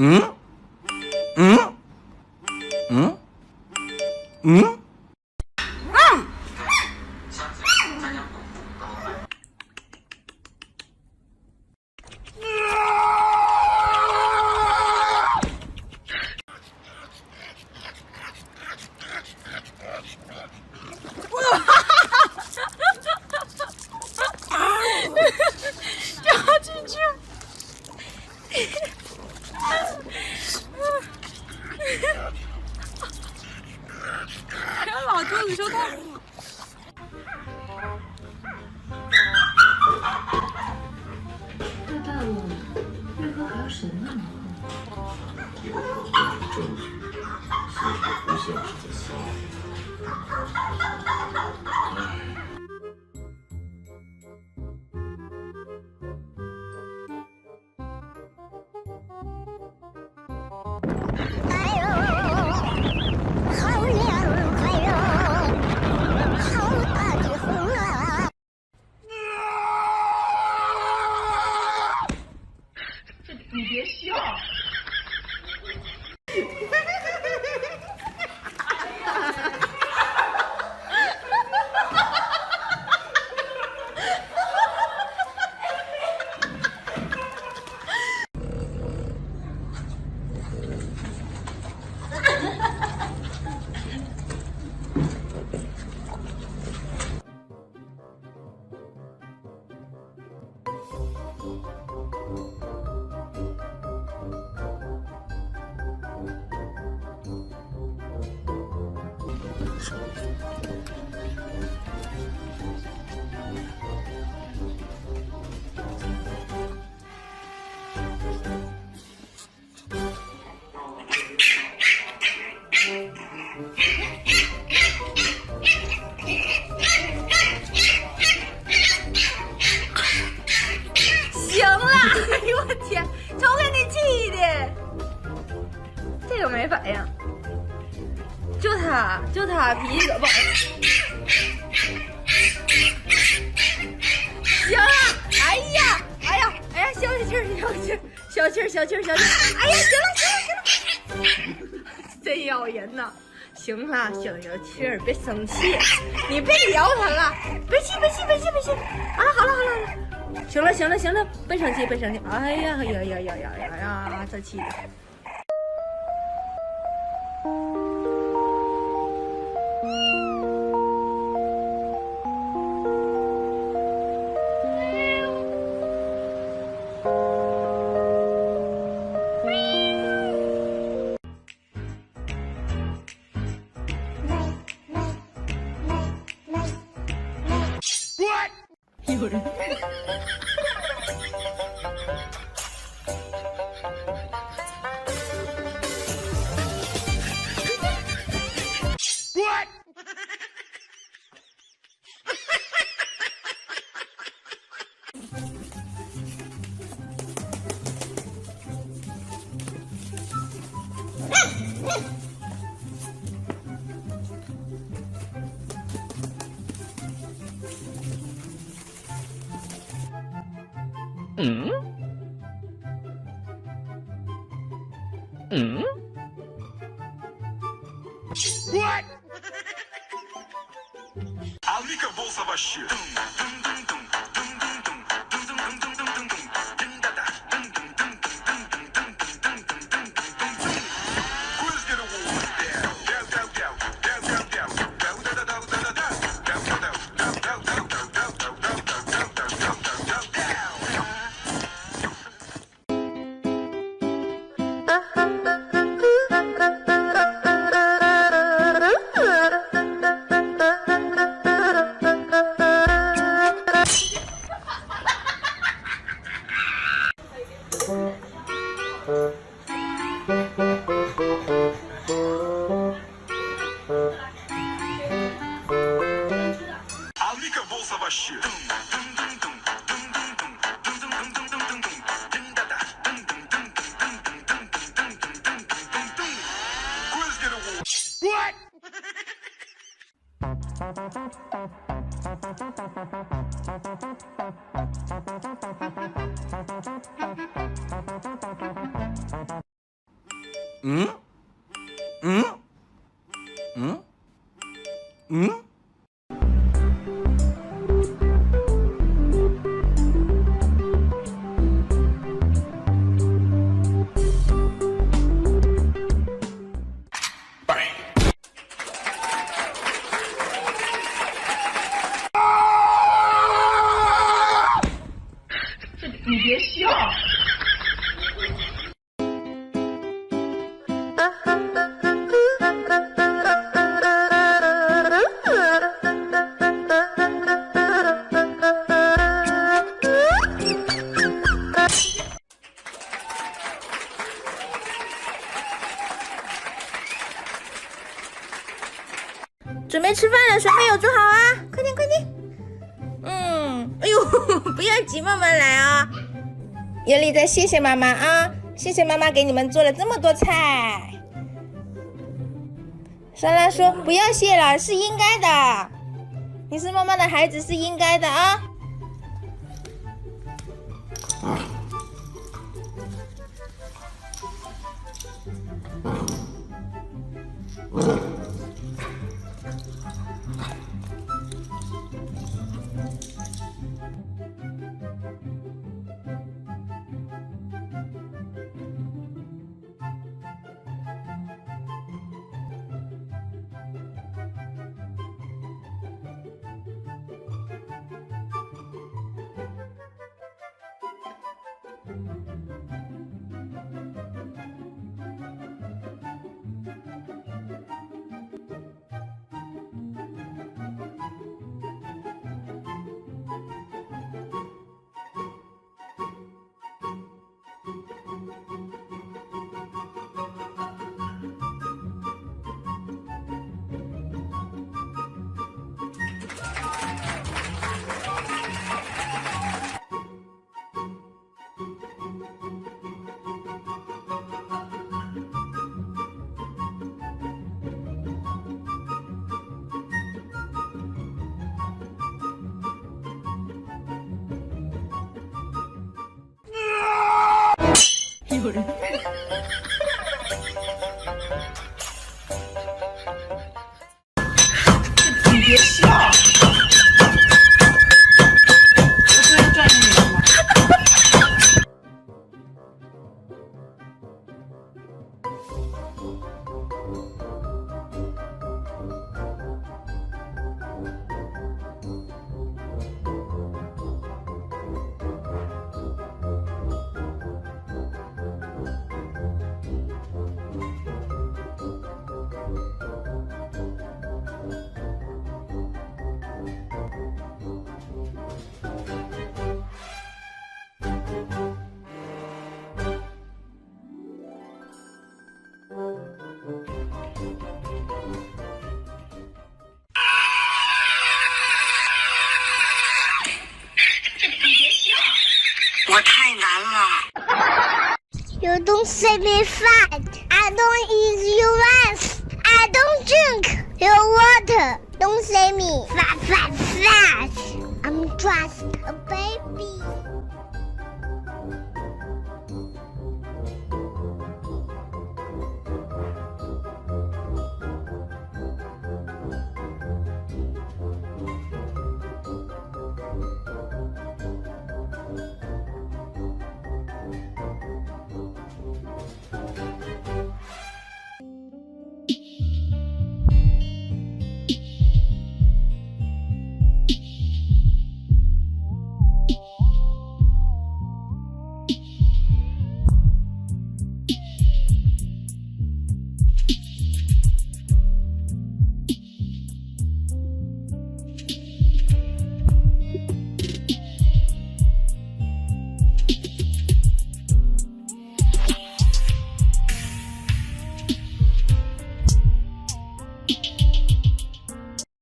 嗯嗯嗯嗯。掉进去。老肚子受痛。快到了，为何还要审问呢？因为考验是证据，所以我不像是在撒谎。你别笑。行了，哎呦我天，瞅给你气的，这个没反应，就他脾气可不好。行了，哎呀，消气儿，哎呀，行了，真咬人呐。行了，消气儿，别生气，你别撩他了，别气啊！好了，行了，别生气，哎呀，这气的。有人。What? A única bolsa baixinha. A única bolsa baixinha. What? 嗯嗯嗯嗯。你别笑。准备吃饭了，水杯有做好啊，快点快点。哎呦，不要急，慢慢来啊。尤里在谢谢妈妈啊，谢谢妈妈给你们做了这么多菜。莎拉说不要谢了，是应该的。你是妈妈的孩子，是应该的啊。有人。你别笑。我不要转着你了吗？我太难了。You don't say me fat. I don't eat your rice. I don't drink your water. Don't say me fat. I'm just a baby.